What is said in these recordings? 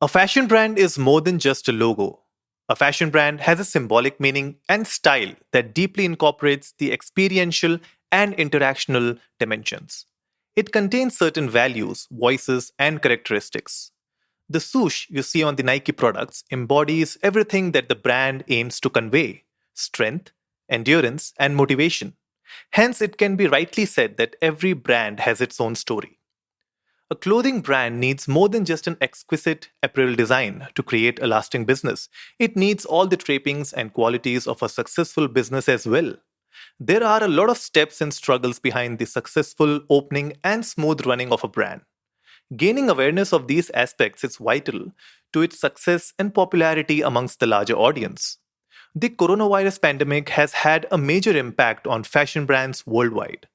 A fashion brand is more than just a logo. A fashion brand has a symbolic meaning and style that deeply incorporates the experiential and interactional dimensions. It contains certain values, voices, and characteristics. The swoosh you see on the Nike products embodies everything that the brand aims to convey: strength, endurance, and motivation. Hence, it can be rightly said that every brand has its own story. A clothing brand needs more than just an exquisite apparel design to create a lasting business. It needs all the trappings and qualities of a successful business as well. There are a lot of steps and struggles behind the successful opening and smooth running of a brand. Gaining awareness of these aspects is vital to its success and popularity amongst the larger audience. The coronavirus pandemic has had a major impact on fashion brands worldwide.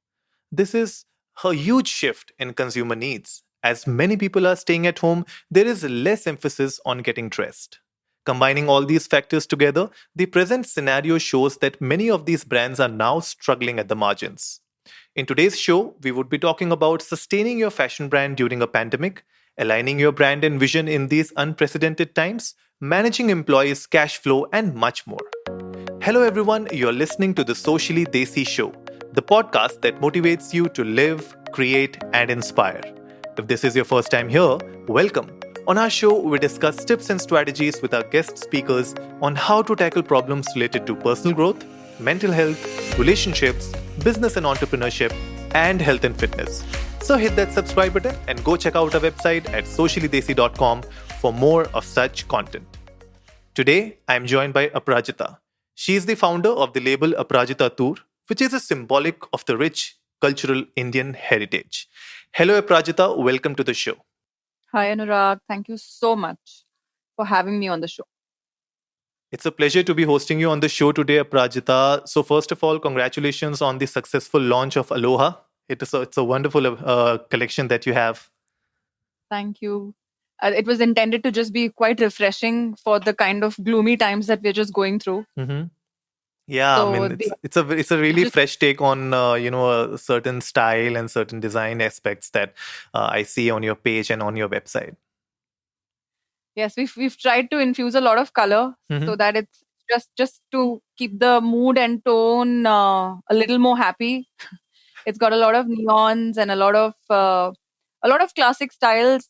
This is a huge shift in consumer needs. As many people are staying at home, there is less emphasis on getting dressed. Combining all these factors together, the present scenario shows that many of these brands are now struggling at the margins. In today's show, we would be talking about sustaining your fashion brand during a pandemic, aligning your brand and vision in these unprecedented times, managing employees' cash flow, and much more. Hello, everyone. You're listening to the Socially Desi Show, the podcast that motivates you to live, create, and inspire. If this is your first time here, welcome. On our show, we discuss tips and strategies with our guest speakers on how to tackle problems related to personal growth, mental health, relationships, business and entrepreneurship, and health and fitness. So hit that subscribe button and go check out our website at sociallydesi.com for more of such content. Today, I am joined by Aprajita. She is the founder of the label Aprajita Toor, which is a symbolic of the rich cultural Indian heritage. Hello, Aprajita. Welcome to the show. Hi, Anurag. Thank you so much for having me on the show. It's a pleasure to be hosting you on the show today, Aprajita. So, first of all, congratulations on the successful launch of Aloha. It's a wonderful collection that you have. Thank you. It was intended to just be quite refreshing for the kind of gloomy times that we're just going through. Mm-hmm. Yeah, I So mean it's a really just fresh take on a certain style and certain design aspects that I see on your page and on your website. yes, we've tried to infuse a lot of color so Mm-hmm. that it's just to keep the mood and tone a little more happy. It's got a lot of neons and a lot of classic styles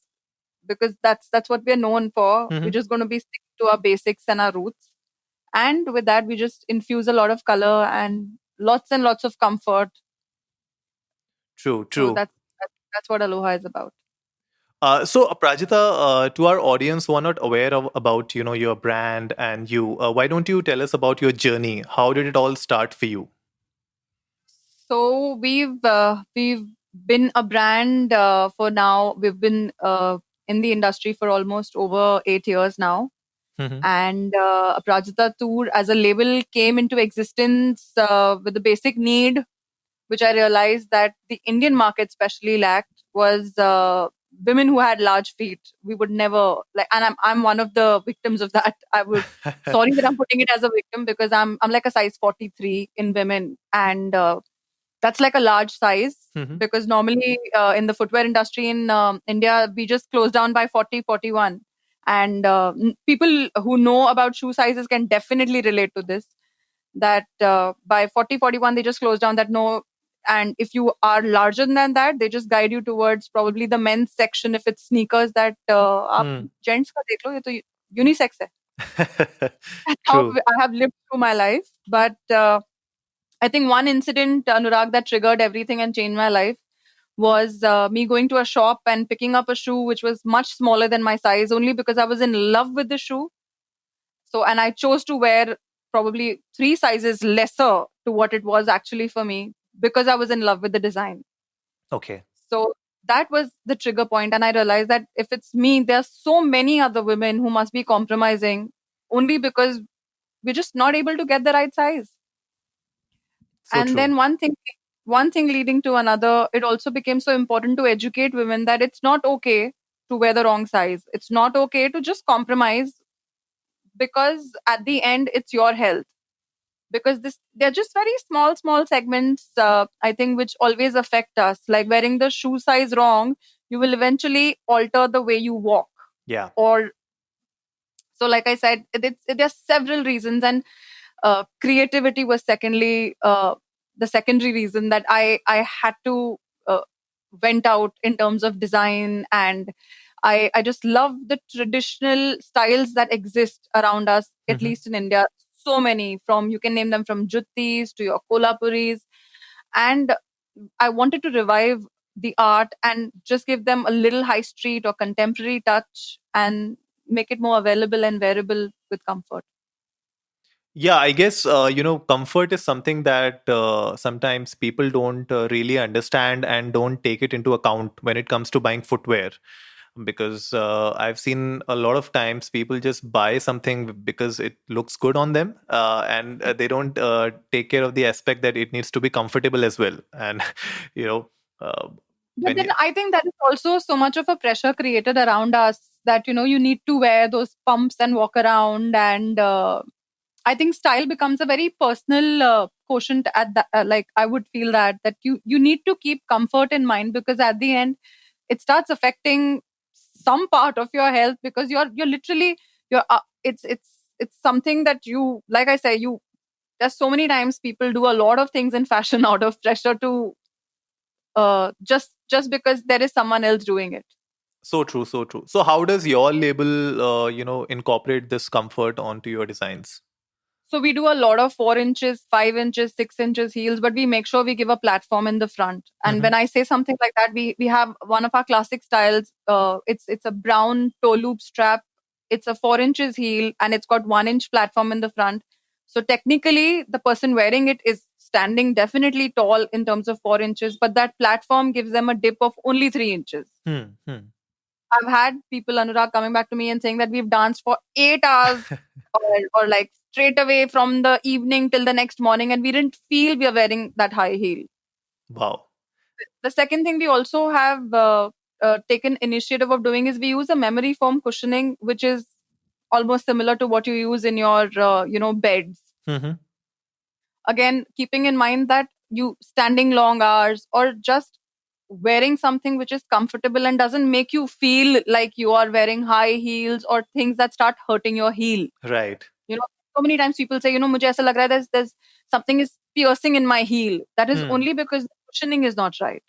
because that's what we're known for. We're Mm-hmm. just going to be sticking to our basics and our roots. And with that, we just infuse a lot of color and lots of comfort. True, So true. that's what Aloha is about. So, Aprajita, to our audience who are not aware of about your brand and you, why don't you tell us about your journey? How did it all start for you? So we've been a brand for now. We've been in the industry for almost over 8 years now. Mm-hmm. And Aprajita Tour as a label came into existence with the basic need, which I realized that the Indian market especially lacked, was women who had large feet. We would never like, and I'm one of the victims of that. I would sorry that I'm putting it as a victim because I'm like a size 43 in women, and that's like a large size Mm-hmm. because normally in the footwear industry in India we just close down by 40, 41. And people who know about shoe sizes can definitely relate to this, that by 40, 41 they just close down that no. And if you are larger than that, they just guide you towards probably the men's section if it's sneakers, that आप gents का देख लो, ये तो unisex है. That's how True. I have lived through my life. But I think one incident, Anurag, that triggered everything and changed my life was me going to a shop and picking up a shoe which was much smaller than my size, only because I was in love with the shoe. So, and I chose to wear probably 3 sizes lesser to what it was actually for me because I was in love with the design. Okay. So that was the trigger point. And I realized that if it's me, there's so many other women who must be compromising only because we're just not able to get the right size. So And true. then one thing leading to another, it also became so important to educate women that it's not okay to wear the wrong size. It's not okay to just compromise because at the end it's your health. Because they're just very small segments, I think, which always affect us. Like wearing the shoe size wrong, you will eventually alter the way you walk, Yeah. or So like I said, there are several reasons, and creativity was secondly the secondary reason that I had to went out in terms of design. And I just love the traditional styles that exist around us, at Mhm. least in India. So many, from you can name them from juttis to your kolhapuris. And I wanted to revive the art and just give them a little high street or contemporary touch and make it more available and wearable with comfort. Yeah, I guess comfort is something that sometimes people don't really understand and don't take it into account when it comes to buying footwear. Because I've seen a lot of times people just buy something because it looks good on them, and they don't take care of the aspect that it needs to be comfortable as well. And you know, uh, But when then you, I think that is also so much of a pressure created around us that, you need to wear those pumps and walk around. And I think style becomes a very personal quotient at that. Like I would feel that you need to keep comfort in mind, because at the end it starts affecting some part of your health, because you're literally you're it's something that you, like I say, you there's so many times people do a lot of things in fashion out of pressure to just because there is someone else doing it. so true, so true. So how does your label, incorporate this comfort onto your designs? So we do a lot of 4 inches, 5 inches, 6 inches heels, but we make sure we give a platform in the front. And Mm-hmm. when I say something like that, we have one of our classic styles. It's a brown toe loop strap. It's a 4 inches heel, and it's got 1 inch platform in the front. So technically, the person wearing it is standing definitely tall in terms of 4 inches, but that platform gives them a dip of only 3 inches. Hmm. Hmm. I've had people, Anurag, coming back to me and saying that we've danced for 8 hours, or like straight away from the evening till the next morning, and we didn't feel we are wearing that high heel. Wow. The second thing we also have taken initiative of doing is we use a memory foam cushioning, which is almost similar to what you use in your beds. Mm-hmm. Again, keeping in mind that you standing long hours or just wearing something which is comfortable and doesn't make you feel like you are wearing high heels or things that start hurting your heel. Right. You know, so many times people say, mujhe aisa lag raha hai, there's something is piercing in my heel. That is Hmm. only because the cushioning is not right.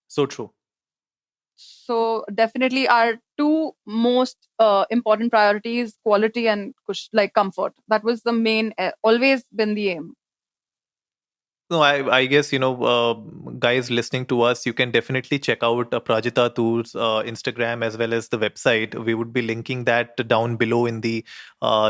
So true. So definitely our two most important priorities, quality and like comfort. That was the main, always been the aim. No, I guess, guys listening to us, you can definitely check out Aprajita Toor's Instagram as well as the website. We would be linking that down below in the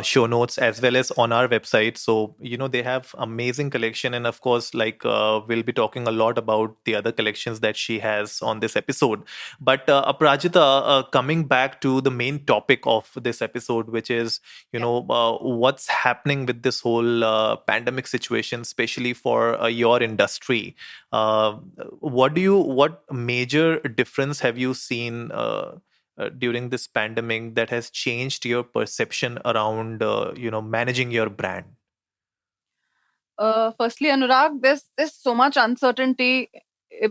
show notes as well as on our website. So, they have amazing collection. And of course, like we'll be talking a lot about the other collections that she has on this episode. But Aprajita, coming back to the main topic of this episode, which is what's happening with this whole pandemic situation, especially for your industry. uh, what major difference have you seen during this pandemic that has changed your perception around managing your brand? Firstly, Anurag, there's so much uncertainty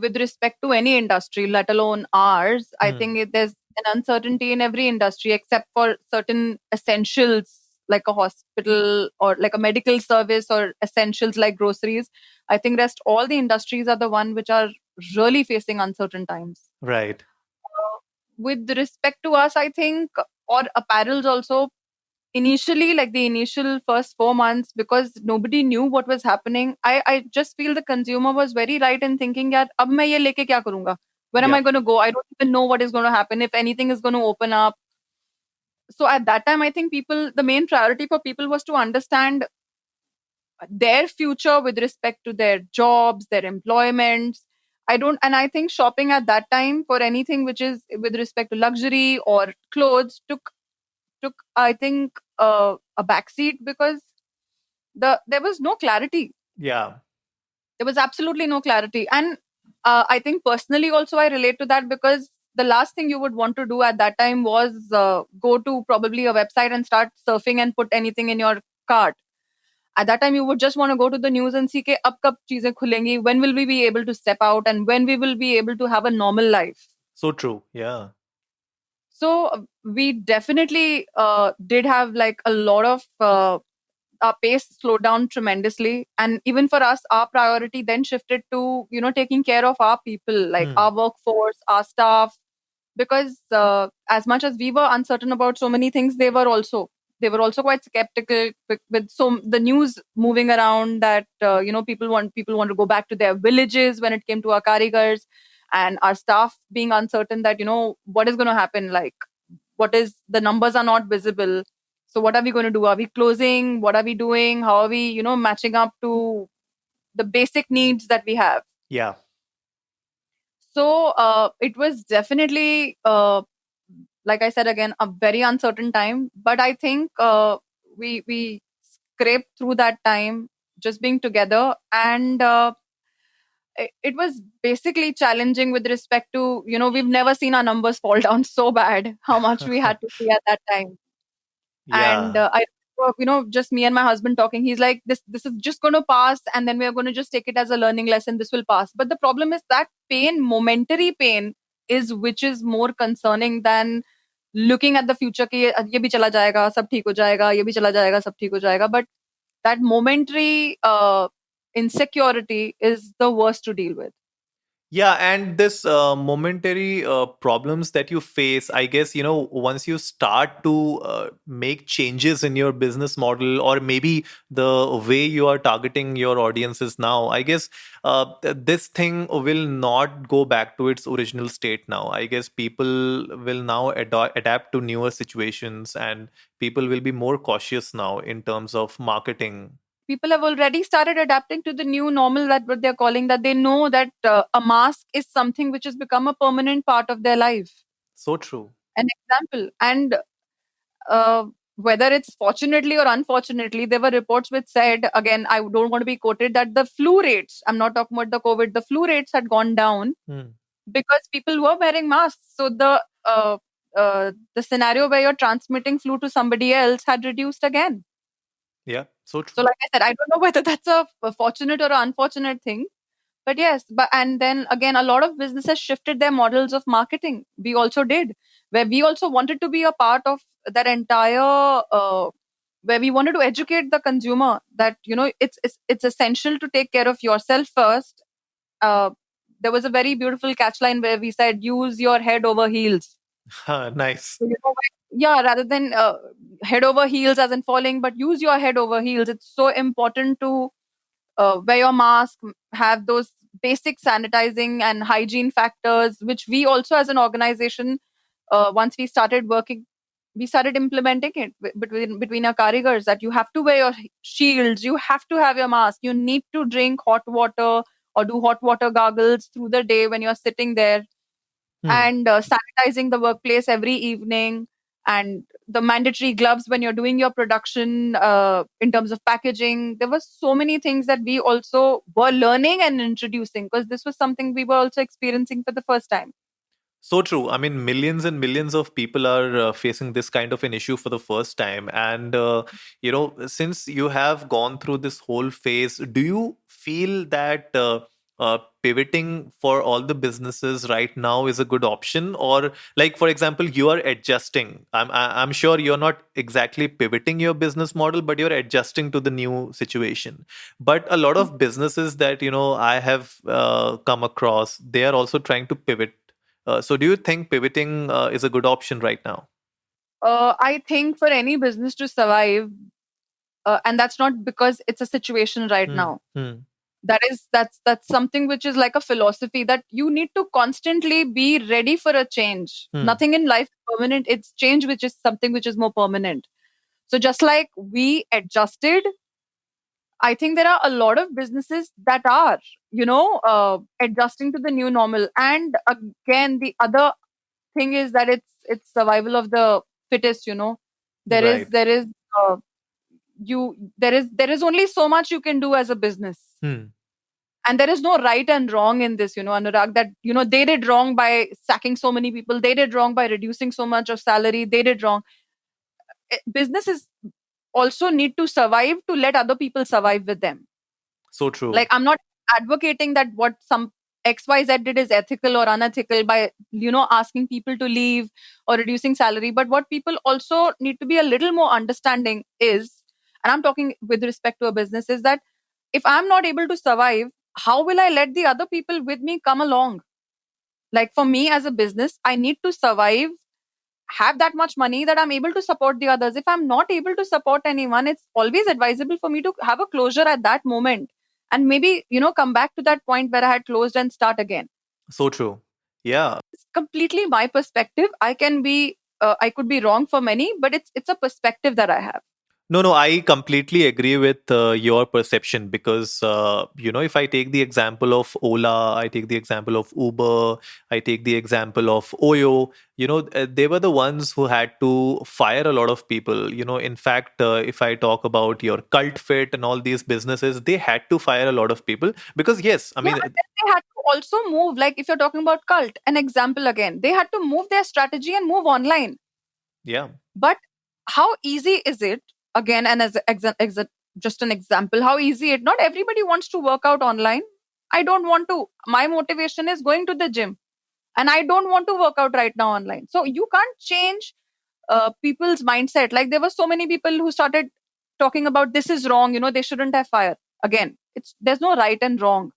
with respect to any industry, let alone ours. I Hmm. think there's an uncertainty in every industry except for certain essentials like a hospital or like a medical service, or essentials like groceries. I think rest all the industries are the one which are really facing uncertain times. Right. With respect to us, I think, or apparels also, initially, like the initial first 4 months, because nobody knew what was happening, I just feel the consumer was very right in thinking that ab main ye leke kya karunga, where am Yeah. I going to go, I don't even know what is going to happen, if anything is going to open up. So at that time, I think people, the main priority for people was to understand their future with respect to their jobs, their employments. I think shopping at that time for anything which is with respect to luxury or clothes took, I think, a backseat, because there was no clarity. Yeah. There was absolutely no clarity. And I think personally also I relate to that, because the last thing you would want to do at that time was go to probably a website and start surfing and put anything in your cart. At that time you would just want to go to the news and see ke ab kab cheezein khulengi, when will we be able to step out, and when we will be able to have a normal life. So true. Yeah. So we definitely did have like a lot of our pace slowed down tremendously, and even for us our priority then shifted to taking care of our people, like Hmm. our workforce, our staff, because as much as we were uncertain about so many things, they were also quite skeptical with so the news moving around that people want to go back to their villages when it came to our karigars, and our staff being uncertain that what is going to happen, like what is the numbers are not visible. So what are we going to do? Are we closing? What are we doing? How are we matching up to the basic needs that we have? Yeah. So it was definitely, like I said again, a very uncertain time. But I think we scraped through that time, just being together, and it was basically challenging with respect to we've never seen our numbers fall down so bad. How much we had to see at that time. And Yeah. I just me and my husband talking, he's like, this is just going to pass, and then we are going to just take it as a learning lesson, this will pass. But the problem is that pain, momentary pain, is which is more concerning than looking at the future ki ye bhi chala jayega, sab theek ho jayega, ye bhi chala jayega, sab theek ho jayega. But that momentary insecurity is the worst to deal with. Yeah, and this momentary problems that you face, I guess, once you start to make changes in your business model, or maybe the way you are targeting your audiences now, I guess this thing will not go back to its original state now. I guess people will now adapt to newer situations, and people will be more cautious now in terms of marketing. People have already started adapting to the new normal, that what they're calling, that they know that a mask is something which has become a permanent part of their life. So true. An example. And uh, whether it's fortunately or unfortunately, there were reports which said, again, I don't want to be quoted, that the flu rates, I'm not talking about the COVID, the flu rates had gone down Hmm. because people were wearing masks. So the scenario where you're transmitting flu to somebody else had reduced again. Yeah, so So, true. like I said, I don't know whether that's a fortunate or unfortunate thing, but yes. But and then again, a lot of businesses shifted their models of marketing. We also did, where we also wanted to be a part of that entire. Where we wanted to educate the consumer that it's essential to take care of yourself first. Uh, there was a very beautiful catchline where we said, "Use your head over heels." Nice. So, yeah, rather than head over heels as in falling, but use your head over heels. It's so important to wear your mask, have those basic sanitizing and hygiene factors, which we also as an organization, once we started working, we started implementing it between our karigars, that you have to wear your shields, you have to have your mask, you need to drink hot water or do hot water gargles through the day when you're sitting there, Hmm. and sanitizing the workplace every evening, and the mandatory gloves when you're doing your production, in terms of packaging. There were so many things that we also were learning and introducing, because this was something we were also experiencing for the first time. So true. I mean, millions and millions of people are facing this kind of an issue for the first time. And, since you have gone through this whole phase, do you feel that pivoting for all the businesses right now is a good option? Or, like, for example, you are adjusting. I'm sure you're not exactly pivoting your business model, but you're adjusting to the new situation. But a lot of businesses that, I have come across, they are also trying to pivot. So, do you think pivoting is a good option right now? I think for any business to survive, and that's not because it's a situation right Hmm. now, Hmm. that's something which is like a philosophy, that you need to constantly be ready for a change. Hmm. Nothing in life is permanent, it's change which is something which is more permanent. So just like we adjusted, I think there are a lot of businesses that are adjusting to the new normal. And again, the other thing is that it's survival of the fittest. there is Right. there is uh, there is only so much you can do as a business, Hmm. and there is no right and wrong in this, Anurag, that they did wrong by sacking so many people, they did wrong by reducing so much of salary, they did wrong. Businesses also need to survive to let other people survive with them. So Like, true. I'm not advocating that what some XYZ did is ethical or unethical by, asking people to leave or reducing salary. But what people also need to be a little more understanding is, and I'm talking with respect to a business, is that if I'm not able to survive, how will I let the other people with me come along? Like for me as a business, I need to survive, have that much money that I'm able to support the others. If I'm not able to support anyone, it's always advisable for me to have a closure at that moment and maybe, come back to that point where I had closed and start again. So true. Yeah. It's completely my perspective. I could be wrong for many, but it's a perspective that I have. No, no, I completely agree with your perception because, if I take the example of Ola, I take the example of Uber, I take the example of Oyo, they were the ones who had to fire a lot of people. In fact, if I talk about your Cult Fit and all these businesses, they had to fire a lot of people because, yes, I Yeah, mean, but then they had to also move. Like if you're talking about Cult, an example again, they had to move their strategy and move online. yeah, But how easy is it? Again, and as just an example, how easy it? Not everybody wants to work out online. I don't want to. My motivation is going to the gym, and I don't want to work out right now online. So you can't change people's mindset. Like there were so many people who started talking about this is wrong. They shouldn't have fire. Again, there's no right and wrong.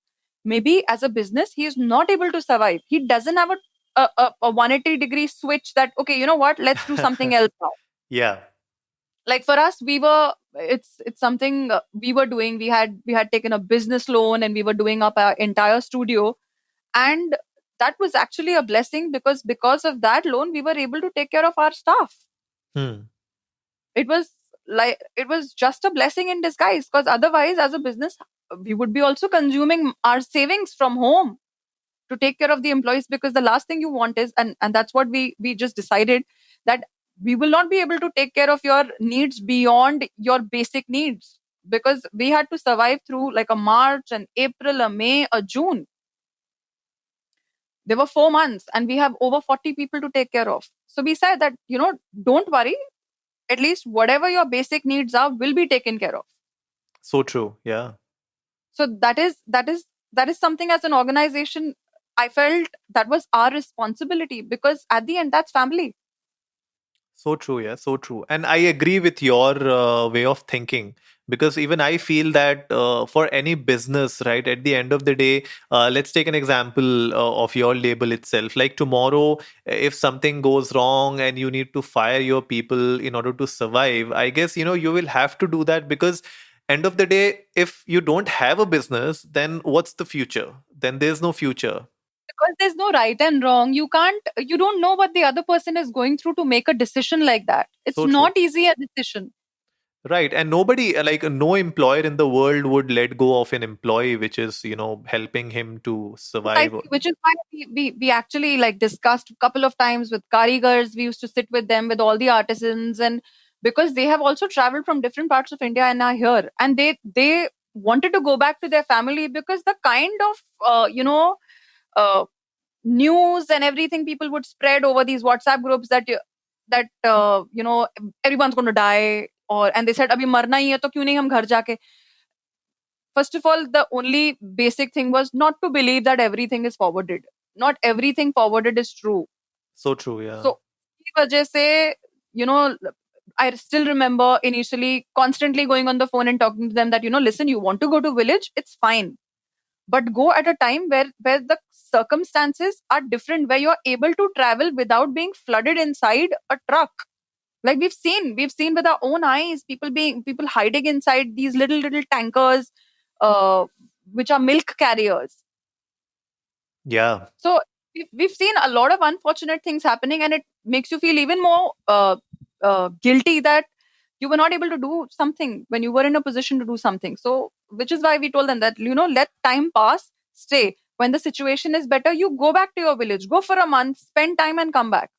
Maybe as a business, he is not able to survive. He doesn't have a 180-degree switch that okay, you know what? Let's do something else now. yeah, Like for us, it's something we were doing. We had taken a business loan and we were doing up our entire studio, and that was actually a blessing because of that loan we were able to take care of our staff. hmm. It was just a blessing in disguise, because otherwise as a business we would be also consuming our savings from home to take care of the employees, because the last thing you want is, and that's what we just decided, that we will not be able to take care of your needs beyond your basic needs, because we had to survive through like a March, an April, a May, a June. There were 4 months and we have over 40 people to take care of. So we said that, don't worry, at least whatever your basic needs are will be taken care of. So true. Yeah. So that is something, as an organization, I felt that was our responsibility, because at the end that's family. So true, yeah, so true. And I agree with your way of thinking because even I feel that for any business, right, at the end of the day, let's take an example of your label itself. Like tomorrow, if something goes wrong and you need to fire your people in order to survive, I guess, you will have to do that because end of the day, if you don't have a business, then what's the future? Then there's no future. Because there's no right and wrong. You don't know what the other person is going through to make a decision like that. It's So true. not easy a decision. Right. And nobody, like no employer in the world would let go of an employee, which is, helping him to survive. Precisely, which is why we actually like discussed a couple of times with karigars. We used to sit with them, with all the artisans, and because they have also traveled from different parts of India and are here, and they wanted to go back to their family, because the kind of uh, news and everything people would spread over these WhatsApp groups that everyone's going to die, and they said abhi marna hi hai to kyun nahi hum ghar jaake. First of all, the only basic thing was not to believe that everything is forwarded. Not everything forwarded is true. So true. Yeah. So, इसी वजह से, you know, I still remember initially constantly going on the phone and talking to them that, listen, you want to go to village, it's fine. But go at a time where the circumstances are different, where you're able to travel without being flooded inside a truck. Like we've seen with our own eyes, people hiding inside these little tankers, uh, which are milk carriers. Yeah. So we've seen a lot of unfortunate things happening, and it makes you feel even more guilty that you were not able to do something when you were in a position to do something. So, which is why we told them that, let time pass, stay. When the situation is better, you go back to your village, go for a month, spend time, and come back.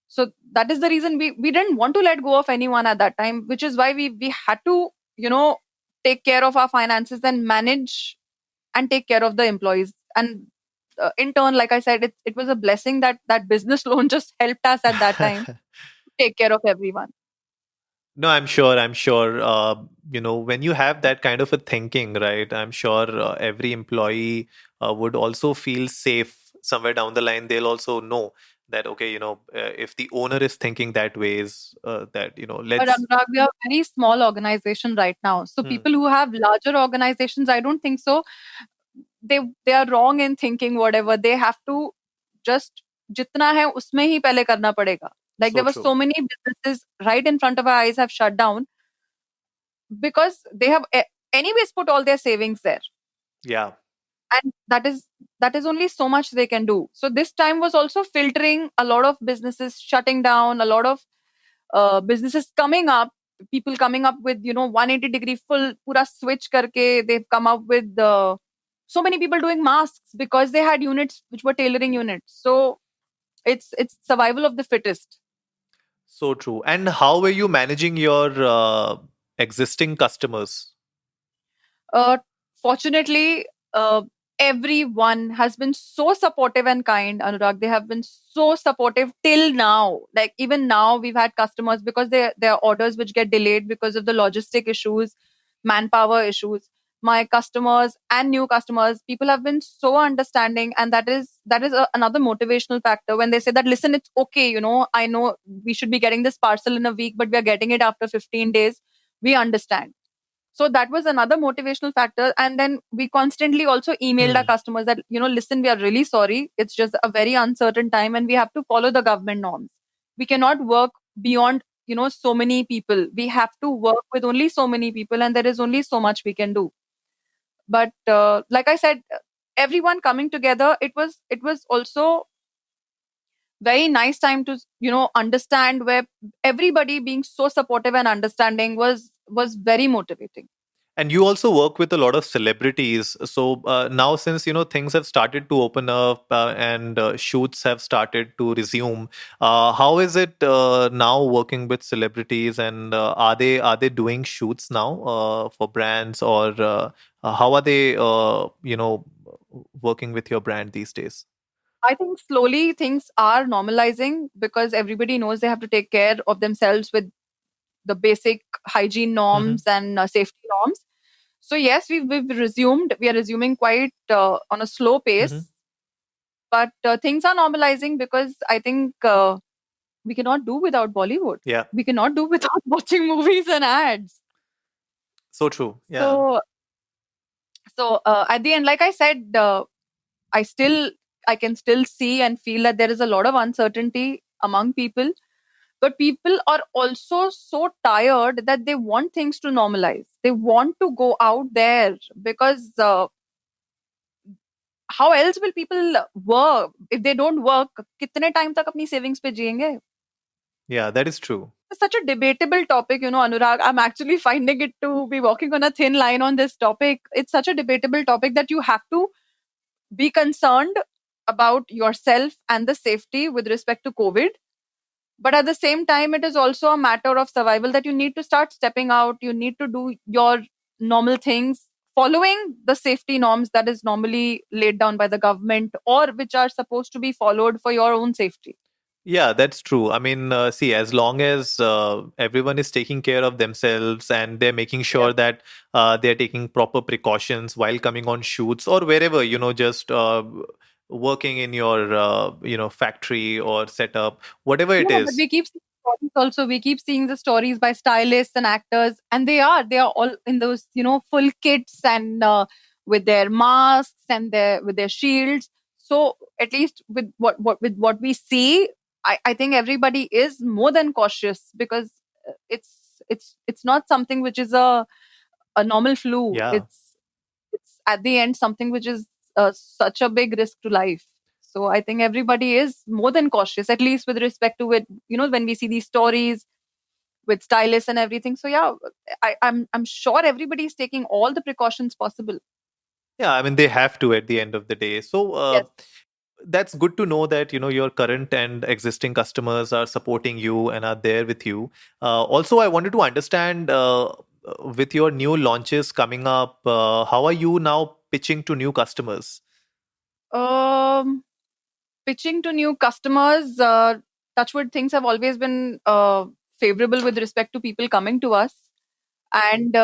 So that is the reason we didn't want to let go of anyone at that time, which is why we had to, take care of our finances and manage and take care of the employees. And in turn, like I said, it was a blessing that business loan just helped us at that time to take care of everyone. No, I'm sure. I'm sure. When you have that kind of a thinking, right? I'm sure every employee would also feel safe somewhere down the line. They'll also know that, okay, if the owner is thinking that ways, that, But let's. Anurag, we are a very small organization right now. So Hmm, people who have larger organizations, I don't think so. They are wrong in thinking whatever. They have to just jitna hai usme hi pehle karna padega. Like so there were true. so many businesses right in front of our eyes have shut down because they have anyways put all their savings there. Yeah. And that is only so much they can do. So this time was also filtering a lot of businesses shutting down, a lot of businesses coming up, people coming up with 180-degree full pura switch karke. They've come up with so many people doing masks because they had units which were tailoring units. So it's survival of the fittest. So true. And how were you managing your existing customers? Uh, Fortunately, everyone has been so supportive and kind, Anurag. They have been so supportive till now. Like even now, we've had customers because there are orders which get delayed because of the logistic issues, manpower issues. My customers and new customers, people have been so understanding, and that is another motivational factor when they say that, listen, it's okay. I know we should be getting this parcel in a week, but we are getting it after 15 days. We understand. So that was another motivational factor. And then we constantly also emailed our Hmm. customers that, listen, we are really sorry, it's just a very uncertain time and we have to follow the government norms. We cannot work beyond so many people. We have to work with only so many people, and there is only so much we can do. But like I said, everyone coming together, it was also very nice time to understand, where everybody being so supportive and understanding was very motivating. And you also work with a lot of celebrities. So now, since things have started to open up and shoots have started to resume, how is it now working with celebrities? And are they doing shoots now for brands, or how are they working with your brand these days? I think slowly things are normalizing because everybody knows they have to take care of themselves with the basic hygiene Hmm. norms and safety norms. So yes, we've resumed. We are resuming quite on a slow Hmm. pace, but things are normalizing because I think we cannot do without Bollywood. Yeah, We cannot do without watching movies and ads. so true. Yeah. So at the end, like I said, I still I can still see and feel that there is a lot of uncertainty among people. But people are also so tired that they want things to normalize. They want to go out there because how else will people work if they don't work? कितने time तक अपनी savings पे जिएंगे? Yeah, that is true. It's such a debatable topic, Anurag. I'm actually finding it to be walking on a thin line on this topic. It's such a debatable topic that you have to be concerned about yourself and the safety with respect to COVID. But at the same time, it is also a matter of survival that you need to start stepping out. You need to do your normal things, following the safety norms that is normally laid down by the government or which are supposed to be followed for your own safety. Yeah, that's true. I mean, see, as long as everyone is taking care of themselves and they're making Yeah. sure that they're taking proper precautions while coming on shoots or wherever, just working in your, factory or setup, whatever it No, but is. we keep seeing stories also. We keep seeing the stories by stylists and actors, and they are all in those full kits and with their masks and their shields. So at least with what we see, I think everybody is more than cautious because it's not something which is a normal flu. Yeah. It's at the end something which is such a big risk to life. So I think everybody is more than cautious, at least with respect to it. When we see these stories with stylists and everything. So yeah, I'm sure everybody is taking all the precautions possible. Yeah, I mean, they have to at the end of the day. So, Yes. that's good to know that your current and existing customers are supporting you and are there with you. Also, I wanted to understand with your new launches coming up, how are you now pitching to new customers? Pitching to new customers. Touchwood, things have always been favorable with respect to people coming to us. And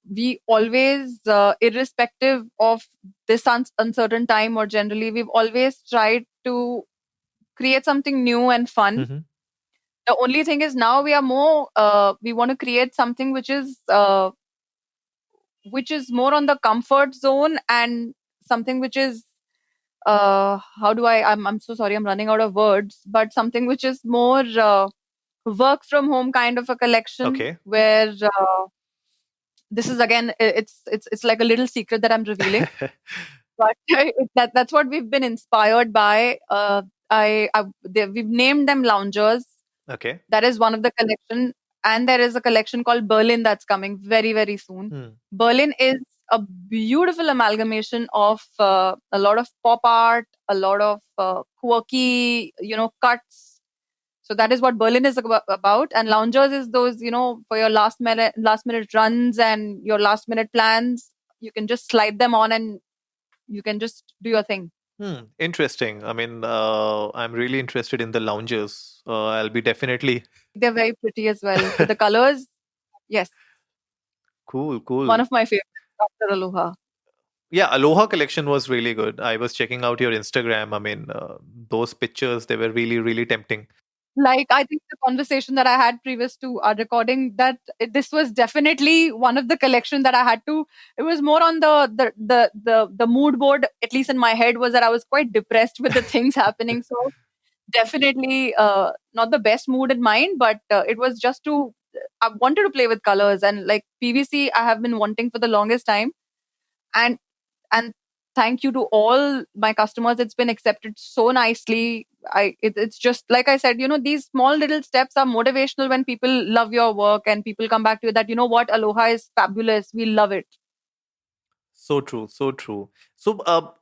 we always, irrespective of this uncertain time, or generally, we've always tried to create something new and fun. Mm-hmm. The only thing is now we are more, we want to create something which is more on the comfort zone, and something which is, how do I'm so sorry, I'm running out of words, but something which is more work from home kind of a collection, Okay. where this is again, it's like a little secret that I'm revealing, but that's what we've been inspired by. We've named them loungers. Okay. That is one of the collection, and there is a collection called Berlin that's coming very, very soon. Hmm. Berlin is a beautiful amalgamation of a lot of pop art, a lot of quirky, cuts. So that is what Berlin is about. And loungers is those, for your last minute runs and your last minute plans. You can just slide them on and you can just do your thing. Interesting. I mean, I'm really interested in the lounges. I'll be definitely They're very pretty as well. With the colors, yes, cool, one cool. of my favorites after Aloha. Yeah, Aloha collection was really good. I was checking out your Instagram. I mean, those pictures, they were really, really tempting. Like, I think the conversation that I had previous to our recording, that this was definitely one of the collection that I had to. It was more on the mood board, at least in my head, was that I was quite depressed with the things happening. So definitely not the best mood in mind, but it was just to. I wanted to play with colors, and like PVC, I have been wanting for the longest time, and and thank you to all my customers. It's been accepted so nicely. It's just like I said, these small little steps are motivational when people love your work and people come back to you that, what, Aloha is fabulous, we love it. So true, so true. So,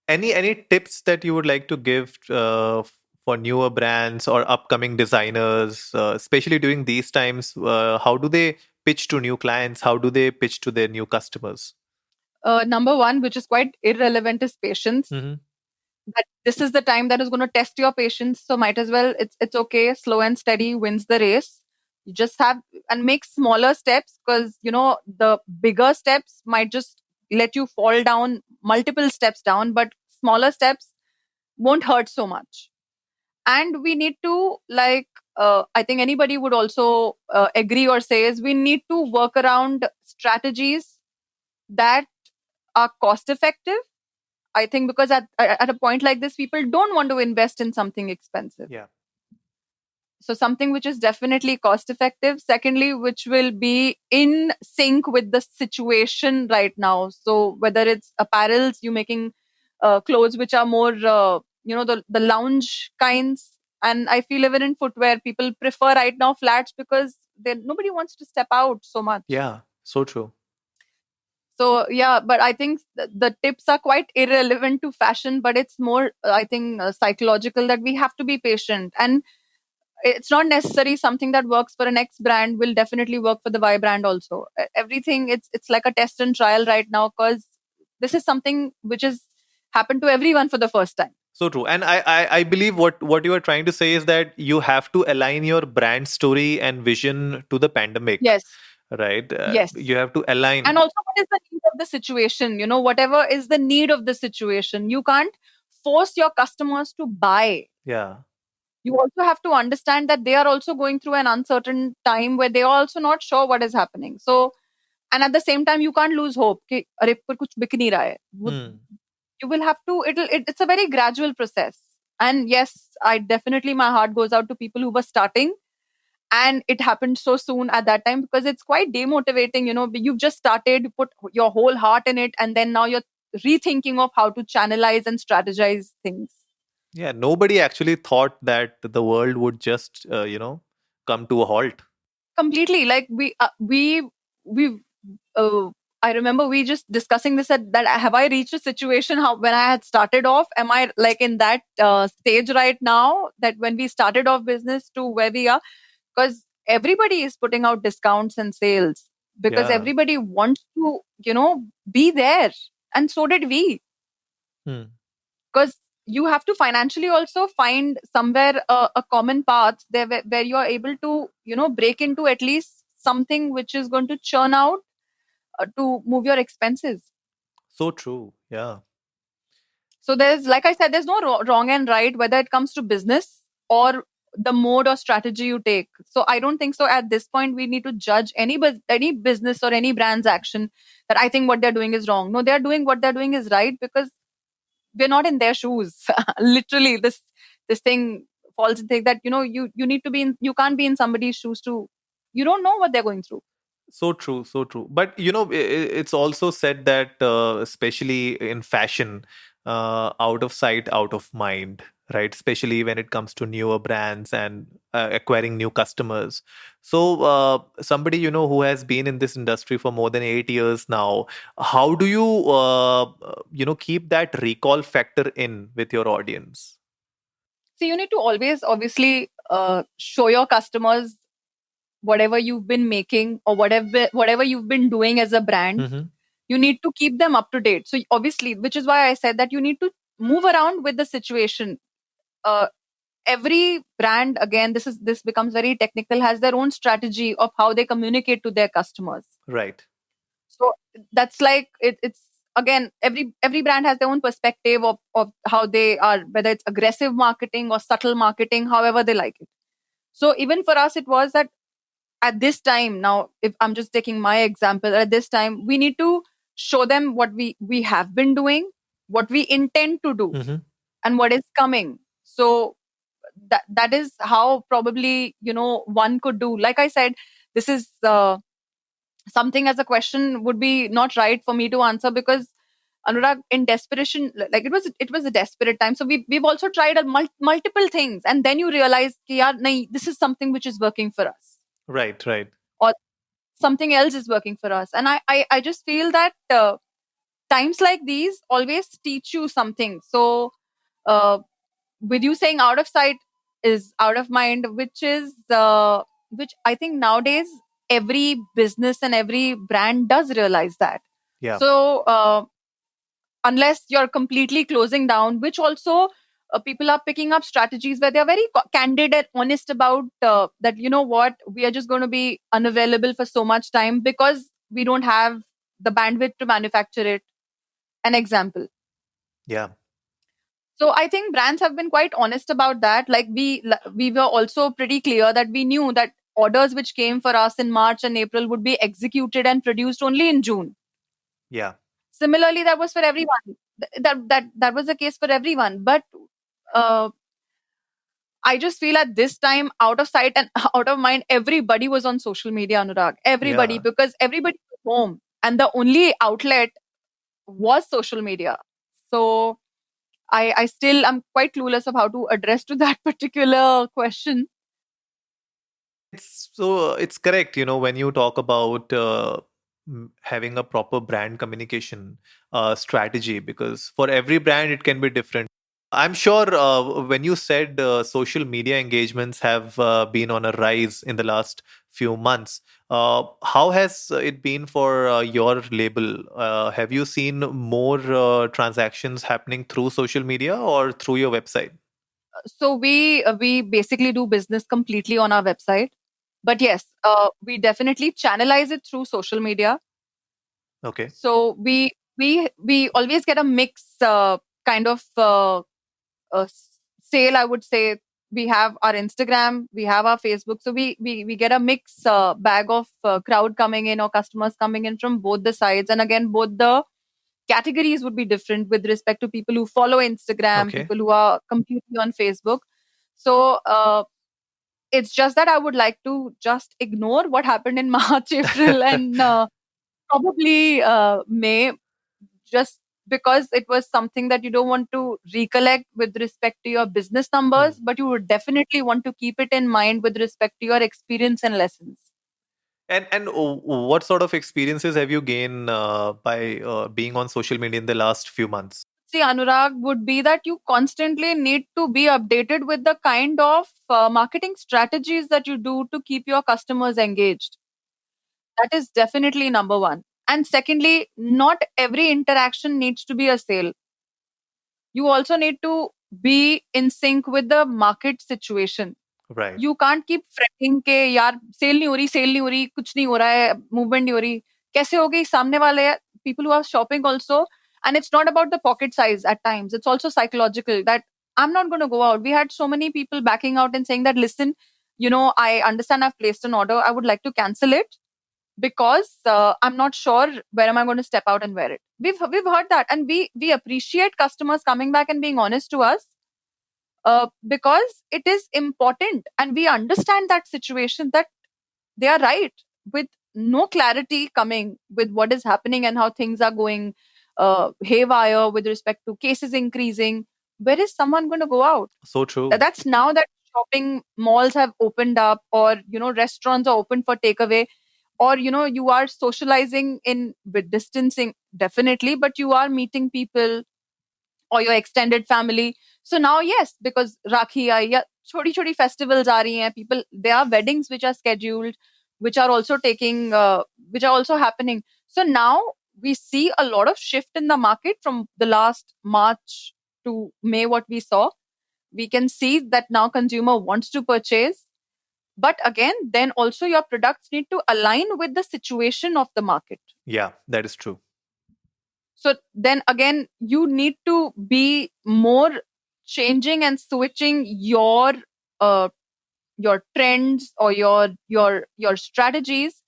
any tips that you would like to give for newer brands or upcoming designers, especially during these times? How do they pitch to new clients? How do they pitch to their new customers? Number one, which is quite irrelevant, is patience. Mm-hmm. That this is the time that is going to test your patience, so might as well, it's okay, slow and steady wins the race. You just have and make smaller steps, because the bigger steps might just let you fall down multiple steps down, but smaller steps won't hurt so much. And we need to, like, I think anybody would also agree or say, is we need to work around strategies that are cost effective. I think because at a point like this, people don't want to invest in something expensive. Yeah. So something which is definitely cost effective. Secondly, which will be in sync with the situation right now. So whether it's apparels, you making clothes which are more, the lounge kinds. And I feel even in footwear, people prefer right now flats because nobody wants to step out so much. Yeah, so true. So yeah, but I think the tips are quite irrelevant to fashion, but it's more, I think, psychological, that we have to be patient. And it's not necessary something that works for an X brand will definitely work for the Y brand also. Everything, it's like a test and trial right now, because this is something which has happened to everyone for the first time. So true. And I believe what you are trying to say is that you have to align your brand story and vision to the pandemic. Yes. Right? Yes. You have to align. And also, what is the need of the situation? Whatever is the need of the situation. You can't force your customers to buy. Yeah. You also have to understand that they are also going through an uncertain time where they are also not sure what is happening. So, and at the same time, you can't lose hope. कि, अरे, पर कुछ बिक नहीं रहा है. You will have to, it's a very gradual process. And yes, my heart goes out to people who were starting, and it happened so soon at that time, because it's quite demotivating. You've just started, you put your whole heart in it, and then now you're rethinking of how to channelize and strategize things. Yeah, nobody actually thought that the world would just come to a halt. Completely. Like I remember we just discussing this, that have I reached a situation when I had started off? Am I like in that stage right now, that when we started off business to where we are? Because everybody is putting out discounts and sales, because everybody wants to, be there. And so did we. Because, you have to financially also find somewhere a common path there where you are able to, break into at least something which is going to churn out to move your expenses. So true. Yeah. So there's, like I said, there's no wrong and right, whether it comes to business or the mode or strategy you take. So I don't think so at this point we need to judge any business or any brand's action that I think what they're doing is wrong. No, they're doing what they're doing is right because we're not in their shoes. Literally, this thing falls into that, you need to be in, you can't be in somebody's shoes to, you don't know what they're going through. So true, so true. But it's also said that, especially in fashion, out of sight, out of mind, right? Especially when it comes to newer brands and acquiring new customers. So, somebody who has been in this industry for more than 8 years now, how do you keep that recall factor in with your audience? So you need to always obviously show your customers whatever you've been making or whatever you've been doing as a brand. Mm-hmm. You need to keep them up to date. So obviously, which is why I said that you need to move around with the situation. uh, every brand, again, this becomes very technical, has their own strategy of how they communicate to their customers. Right. So that's like it's again, every brand has their own perspective of how they are, whether it's aggressive marketing or subtle marketing, however they like it. So even for us, it was that at this time, now if I'm just taking my example, at this time we need to show them what we have been doing, what we intend to do, Mm-hmm. and what is coming. So that is how probably one could do. Like I said, this is something as a question would be not right for me to answer because Anurag, in desperation, like it was a desperate time. So we've also tried multiple things, and then you realize, ki, yaar, nahi, this is something which is working for us, Right, right. or something else is working for us. And I just feel that times like these always teach you something. So uh, with you saying out of sight is out of mind, which I think nowadays every business and every brand does realize that. Yeah. So unless you're completely closing down, which also people are picking up strategies where they're very candid and honest about that, what, we are just going to be unavailable for so much time because we don't have the bandwidth to manufacture it. An example. Yeah. So I think brands have been quite honest about that. Like we were also pretty clear that we knew that orders which came for us in March and April would be executed and produced only in June. Yeah. Similarly, that was for everyone. That was the case for everyone. But uh, I just feel at this time, out of sight and out of mind, everybody was on social media, Anurag. Everybody, Yeah. because everybody was home, and the only outlet was social media. So I still am quite clueless of how to address to that particular question. It's correct, when you talk about having a proper brand communication strategy, because for every brand it can be different. I'm sure when you said social media engagements have been on a rise in the last few months, how has it been for your label? Have you seen more transactions happening through social media or through your website? So we basically do business completely on our website, but yes, we definitely channelize it through social media. Okay. So we always get a mix kind of sale, I would say. We have our Instagram, we have our Facebook, so we get a mix bag of crowd coming in or customers coming in from both the sides. And again, both the categories would be different with respect to people who follow Instagram, Okay. people who are completely on Facebook. So it's just that I would like to just ignore what happened in March, April, and probably May, just because it was something that you don't want to recollect with respect to your business Hmm. numbers, but you would definitely want to keep it in mind with respect to your experience and lessons. And what sort of experiences have you gained by being on social media in the last few months? See, Anurag, would be that you constantly need to be updated with the kind of marketing strategies that you do to keep your customers engaged. That is definitely number one. And secondly, not every interaction needs to be a sale. You also need to be in sync with the market situation. Right. You can't keep fretting के यार cell नहीं हो रही कुछ नहीं हो रहा है मूवमेंट नहीं हो रही कैसे हो गई सामने वाले people who are shopping also. And it's not about the pocket size at times, it's also psychological that I'm not going to go out. We had so many people backing out and saying that listen, I understand I've placed an order, I would like to cancel it because I'm not sure where am I going to step out and wear it. We've heard that, and we appreciate customers coming back and being honest to us because it is important, and we understand that situation that they are right with no clarity coming with what is happening and how things are going haywire with respect to cases increasing. Where is someone going to go out? So true. That's now that shopping malls have opened up, or restaurants are open for takeaway, or you are socializing in with distancing definitely, but you are meeting people or your extended family. So now, yes, because Rakhi aayi, yeah, choti festivals are rahi hain, people, there are weddings which are scheduled, which are also which are also happening. So now we see a lot of shift in the market from the last March to May, what we saw. We can see that now consumer wants to purchase. But again, then also your products need to align with the situation of the market. Yeah, that is true. So then again, you need to be more changing and switching uh, your trends or your strategies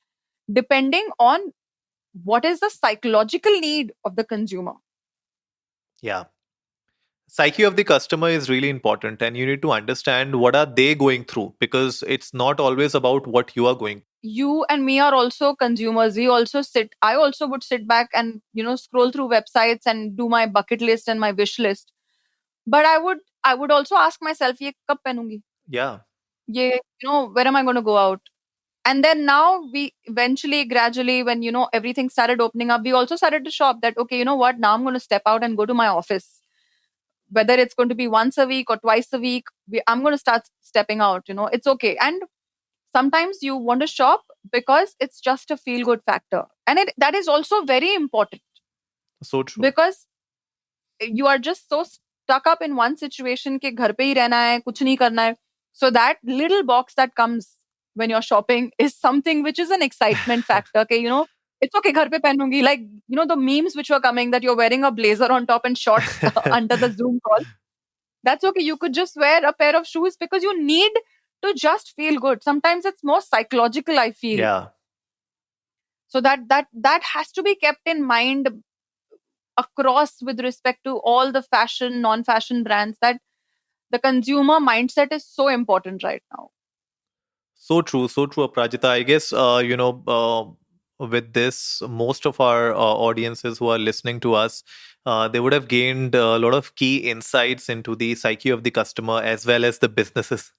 depending on what is the psychological need of the consumer. Yeah. Psyche of the customer is really important, and you need to understand what are they going through, because it's not always about what you are going. You and me are also consumers. I also would sit back and scroll through websites and do my bucket list and my wish list. But I would also ask myself, ye kab pehnungi? Yeah. Where am I going to go out? And then now we eventually, gradually, when everything started opening up, we also started to shop that, okay, you know what, now I'm going to step out and go to my office, whether it's going to be once a week or twice a week. I'm going to start stepping out. It's okay. And sometimes you want to shop because it's just a feel good factor, and that is also very important, So true. because you are just so stuck up in one situation ke ghar pe hi rehna hai, kuch nahi karna hai. So that little box that comes when you're shopping is something which is an excitement factor. Okay, it's okay, ghar pe pehnungi. Like, the memes which were coming that you're wearing a blazer on top and shorts under the Zoom call. That's okay. You could just wear a pair of shoes because you need to just feel good. Sometimes it's more psychological, I feel. Yeah. So that has to be kept in mind across with respect to all the fashion, non-fashion brands, that the consumer mindset is so important right now. So true, Aprajita. I guess, with this, most of our audiences who are listening to us, they would have gained a lot of key insights into the psyche of the customer as well as the businesses.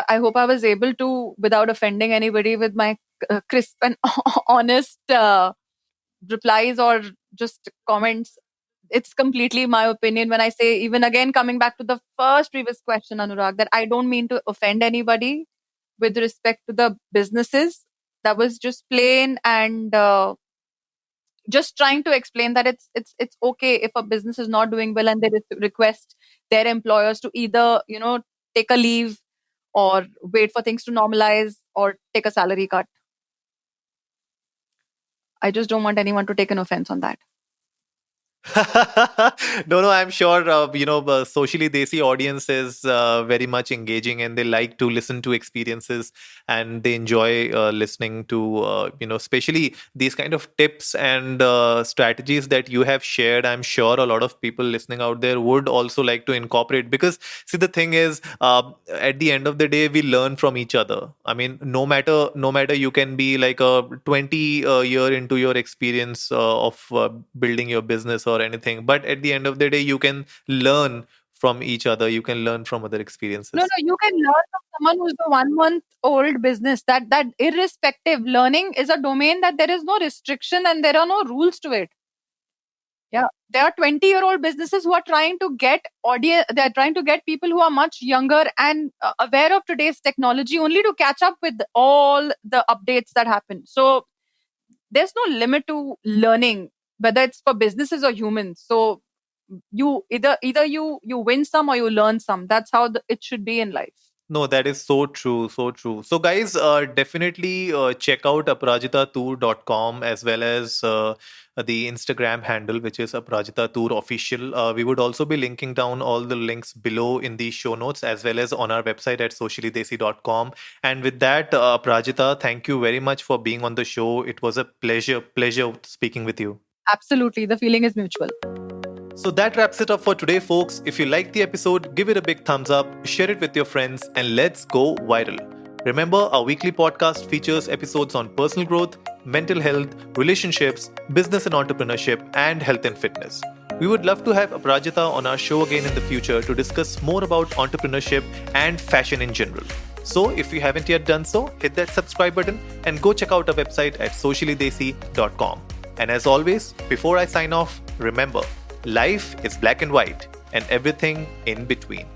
I hope I was able to, without offending anybody, with my crisp and honest replies or just comments. It's completely my opinion when I say, even again, coming back to the first previous question, Anurag, that I don't mean to offend anybody with respect to the businesses. That was just plain and just trying to explain that it's okay if a business is not doing well and they request their employers to either take a leave or wait for things to normalize or take a salary cut. I just don't want anyone to take an offense on that. No, I'm sure, socially desi audience is very much engaging, and they like to listen to experiences, and they enjoy listening to, especially these kind of tips and strategies that you have shared. I'm sure a lot of people listening out there would also like to incorporate, because see, the thing is, at the end of the day, we learn from each other. I mean, no matter you can be like a 20 year into your experience of building your business or anything, but at the end of the day, you can learn from each other, you can learn from other experiences. No, you can learn from someone who's the 1 month old business. That irrespective, learning is a domain that there is no restriction and there are no rules to it. Yeah, there are 20-year-old businesses who are trying to get audience. They are trying to get people who are much younger and aware of today's technology, only to catch up with all the updates that happen. So there's no limit to learning, whether it's for businesses or humans. So you either you win some or you learn some. That's how it should be in life. No, that is so true, so true. So, guys, definitely check out aprajitatoor.com as well as the Instagram handle, which is Aprajita Toor Official. We would also be linking down all the links below in the show notes as well as on our website at sociallydesi.com. And with that, Aprajita, thank you very much for being on the show. It was a pleasure speaking with you. Absolutely, the feeling is mutual. So that wraps it up for today, folks. If you liked the episode, give it a big thumbs up, share it with your friends, and let's go viral. Remember, our weekly podcast features episodes on personal growth, mental health, relationships, business and entrepreneurship, and health and fitness. We would love to have Aprajita on our show again in the future to discuss more about entrepreneurship and fashion in general. So if you haven't yet done so, hit that subscribe button and go check out our website at sociallydesi.com. And as always, before I sign off, remember, life is black and white and everything in between.